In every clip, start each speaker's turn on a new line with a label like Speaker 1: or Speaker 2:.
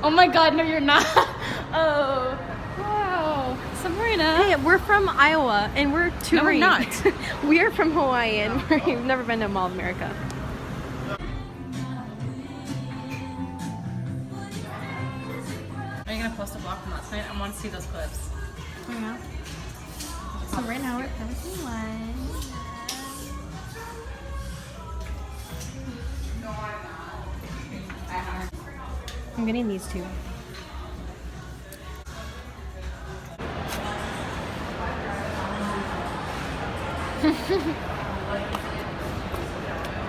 Speaker 1: Oh my god, no you're not. Oh, wow. Sabrina.
Speaker 2: Hey, we're from Iowa and we're touring.
Speaker 1: No, we're not.
Speaker 2: We are from Hawaii and we've never been to Mall of America.
Speaker 1: Are you gonna post a vlog from last night? I want to see those clips.
Speaker 2: Yeah. So right now we're at Pelican One. I'm getting these two.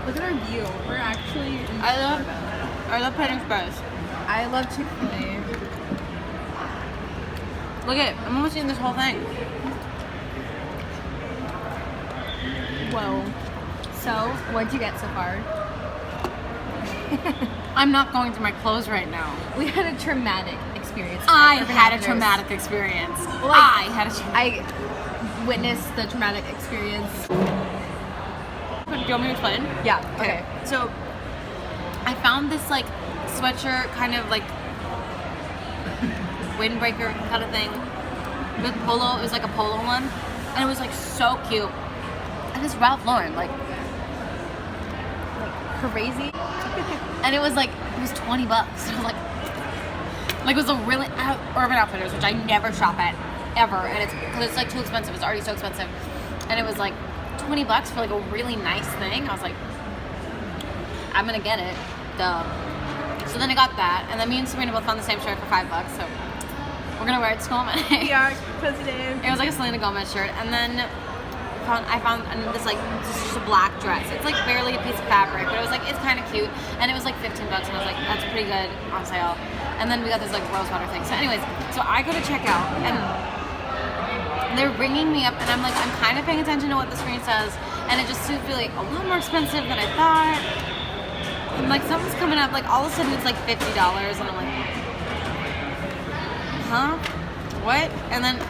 Speaker 2: Look at our view. We're actually.
Speaker 1: I love Penny Express.
Speaker 2: I love Chick-fil-A.
Speaker 1: Look at, I'm almost eating this whole thing.
Speaker 2: Whoa. So, what'd you get so far?
Speaker 1: I'm not going through my clothes right now.
Speaker 2: We had a traumatic experience.
Speaker 1: I had a traumatic experience.
Speaker 2: Well, I witnessed the traumatic experience.
Speaker 1: Do you want me to explain?
Speaker 2: Yeah. Okay.
Speaker 1: So, I found this like sweatshirt, kind of like windbreaker kind of thing with polo. It was like a polo one, and it was like so cute. And it's Ralph Lauren, like
Speaker 2: Crazy.
Speaker 1: and it was like it was $20. And I was like it was a really Urban Outfitters, which I never shop at ever, and it's because it's like too expensive. It's already so expensive, and it was like $20 for like a really nice thing. I was like, I'm gonna get it, duh. So then I got that, and then me and Sabrina both found the same shirt for $5. So we're gonna wear it to school Monday.
Speaker 2: Yeah, positive.
Speaker 1: It was like a Selena Gomez shirt, and then I found this like just a black dress. It's like barely a piece of fabric, but it was like it's kind of cute, and it was like $15, and I was like, that's pretty good on sale. And then we got this like rose water thing. So anyways, so I go to checkout, and they're ringing me up, and I'm like, I'm kind of paying attention to what the screen says, and it just seems to be like a lot more expensive than I thought. And like something's coming up, like all of a sudden it's like $50, and I'm like, huh? What? And then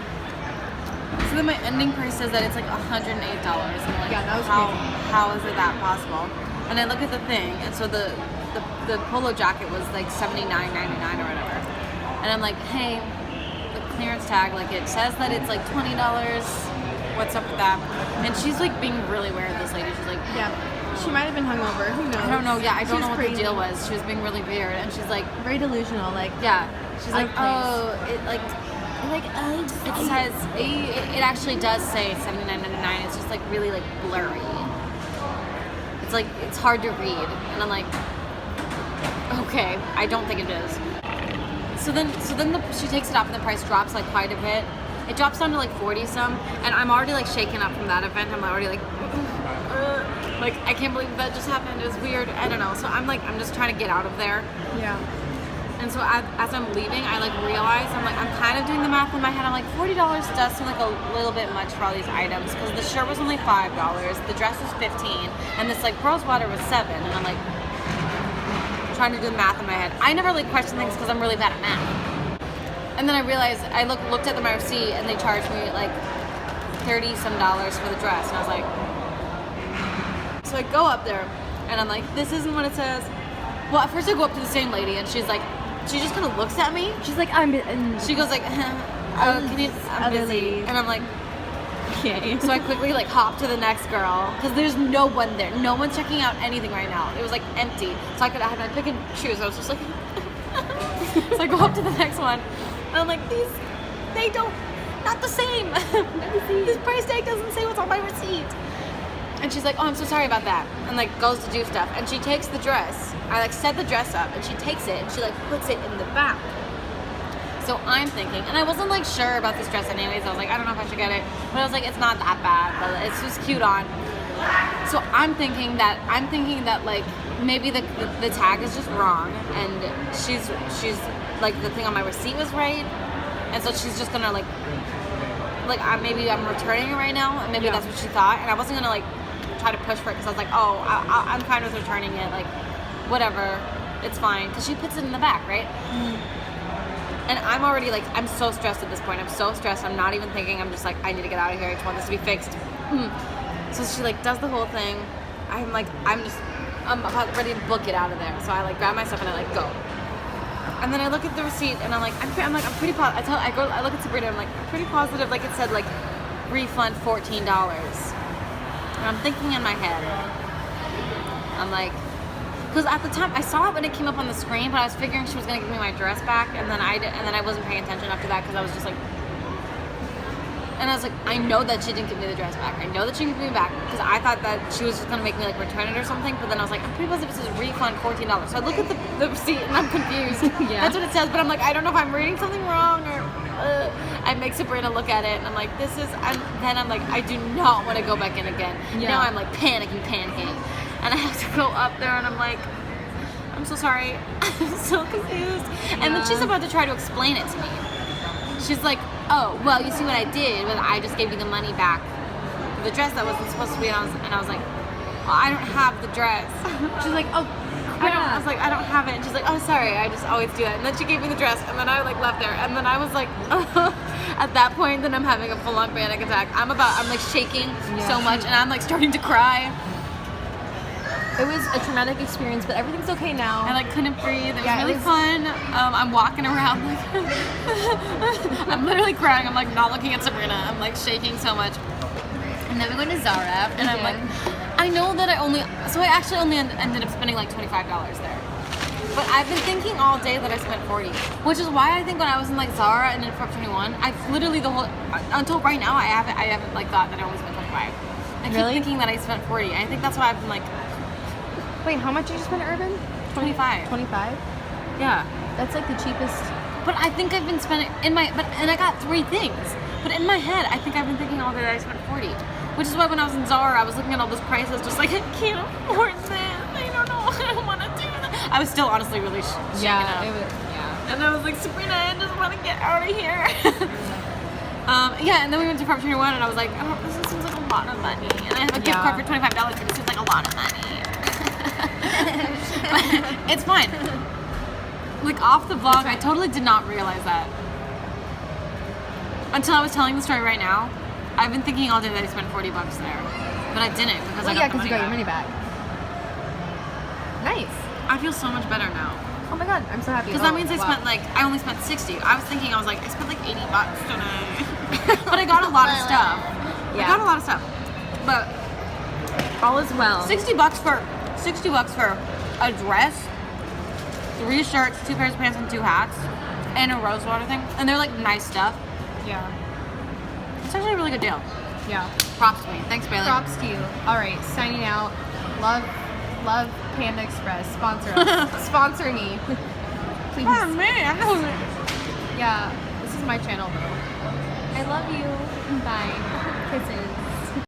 Speaker 1: so then my ending price says that it's like $108, and I'm like,
Speaker 2: Yeah, that was
Speaker 1: how is it that possible? And I look at the thing, and so the polo jacket was like $79.99 or whatever, and I'm like, hey, the clearance tag, like it says that it's like $20. What's up with that? And she's like being really weird. This lady, she's like,
Speaker 2: Yeah. She might have been hungover. Who knows?
Speaker 1: I don't know. Yeah, I don't
Speaker 2: She
Speaker 1: know
Speaker 2: was
Speaker 1: what the
Speaker 2: crazy.
Speaker 1: deal was. She was being really weird, and she's like,
Speaker 2: Very delusional. Like,
Speaker 1: yeah, she's like,
Speaker 2: Please.
Speaker 1: oh, it says it actually does say $79.99. It's just like really like blurry. It's like it's hard to read, and I'm like, okay, I don't think it is. So then she takes it off, and the price drops like quite a bit. It drops down to like 40 some, and I'm already like shaken up from that event. I'm already like I can't believe that just happened. It was weird. I don't know. So I'm just trying to get out of there.
Speaker 2: yeah.
Speaker 1: And so as I'm leaving, I like realize I'm kind of doing the math in my head. I'm like, $40 does seem like a little bit much for all these items, because the shirt was only $5, the dress was $15, and this like rose water was $7. And I'm like trying to do the math in my head. I never like question things because I'm really bad at math. And then I realized I looked at my receipt, and they charged me like $30 some for the dress, and I was like, so I go up there, and I'm like, this isn't what it says. Well, at first I go up to the same lady, and she's like, she just kind of looks at me.
Speaker 2: She's like,
Speaker 1: She goes like, can you? I'm
Speaker 2: Other
Speaker 1: busy.
Speaker 2: ladies.
Speaker 1: And I'm like,
Speaker 2: okay.
Speaker 1: so I quickly like hop to the next girl, because there's no one there. No one's checking out anything right now. It was like empty, so I had my pick and choose. I was just like, so I go up to the next one, and I'm like, they don't, not the same. This price tag doesn't say what's on my receipt. And she's like, oh, I'm so sorry about that, and like goes to do stuff, and she takes the dress. I like set the dress up, and she takes it, and she like puts it in the back. So I'm thinking, and I wasn't like sure about this dress anyways. I was like, I don't know if I should get it, but I was like, it's not that bad, but it's just cute on. So I'm thinking that like maybe the tag is just wrong, and she's like the thing on my receipt was right, and so she's just gonna like maybe I'm returning it right now, and maybe that's what she thought, and I wasn't gonna like try to push for it, because I was like, oh, I'm fine with returning it, like whatever, it's fine, because she puts it in the back, right? And I'm already like, I'm so stressed at this point. I'm so stressed. I'm not even thinking. I'm just like, I need to get out of here. I just want this to be fixed. So she like does the whole thing. I'm about ready to book it out of there. So I like grab my stuff and I like go. And then I look at the receipt and I'm like, I'm pretty positive. I look at Sabrina. I'm like, I'm pretty positive. Like it said, like refund $14. And I'm thinking in my head, I'm like, because at the time I saw it when it came up on the screen, but I was figuring she was gonna give me my dress back, and then I wasn't paying attention after that because I was just like, and I was like, I know that she didn't give me the dress back. I know that she didn't give me back because I thought that she was just gonna make me like return it or something. But then I was like, I'm pretty positive it says refund $14. So I look at the receipt and I'm confused.
Speaker 2: Yeah.
Speaker 1: That's what it says, but I'm like, I don't know if I'm reading something wrong or. I make Sabrina look at it and I'm like, then I'm like, I do not want to go back in again.
Speaker 2: Yeah.
Speaker 1: Now I'm like panicking. And I have to go up there and I'm like, I'm so sorry. I'm so confused. And then she's about to try to explain it to me. She's like, oh, well, you see what I did was I just gave you the money back for the dress that wasn't supposed to be on. And I was like, well, I don't have the dress. She's like, oh, I was like, I don't have it. And she's like, oh, sorry, I just always do that. And then she gave me the dress, and then I like left there. And then I was like, at that point, then I'm having a full-on panic attack. I'm like shaking so much, and I'm like starting to cry.
Speaker 2: It was a traumatic experience, but everything's okay now.
Speaker 1: I like couldn't breathe. It was really fun. I'm walking around like I'm literally crying. I'm like not looking at Sabrina. I'm like shaking so much. And then we went to Zara, and I'm like, I know that I actually only ended up spending like $25 there. But I've been thinking all day that I spent $40, which is why I think when I was in like Zara and in Forever 21, I've literally until right now I haven't like thought that I only spent $25. I keep thinking that I spent $40. I think that's why I've been like.
Speaker 2: Wait, how much did you spend at Urban?
Speaker 1: 25.
Speaker 2: 25?
Speaker 1: Yeah.
Speaker 2: That's like the cheapest.
Speaker 1: But I think I've been spending and I got 3 things. But in my head, I think I've been thinking all day that I spent $40. Which is why when I was in Zara, I was looking at all those prices, just like, I can't afford this. I don't know. I don't want to do that. I was still honestly really shaken up. And I was like, Sabrina, I just want to get out of here. And then we went to Forever 21, and I was like, oh, this seems like a lot of money. And I have a gift card for $25, and it seems like a lot of money. But it's fine. Like off the vlog, I totally did not realize that until I was telling the story right now. I've been thinking all day that I spent $40 there, but I didn't because I got
Speaker 2: you got your money back. Nice.
Speaker 1: I feel so much better now.
Speaker 2: Oh my god, I'm so happy.
Speaker 1: Because that means I only spent $60. I was thinking I spent like $80 today, but I got a lot of stuff.
Speaker 2: Yeah.
Speaker 1: I got a lot of stuff, but
Speaker 2: all is well.
Speaker 1: $60 for a dress, 3 shirts, 2 pairs of pants, and 2 hats, and a rose water thing, and they're like nice stuff.
Speaker 2: Yeah.
Speaker 1: It's actually a really good deal.
Speaker 2: Yeah.
Speaker 1: Props to me. Thanks, Bailey.
Speaker 2: Props to you. All right, signing out. Love Panda Express. Sponsor us. Sponsor me. Please.
Speaker 1: Oh, me. I know.
Speaker 2: Yeah. This is my channel, though. I love you. Bye. Kisses.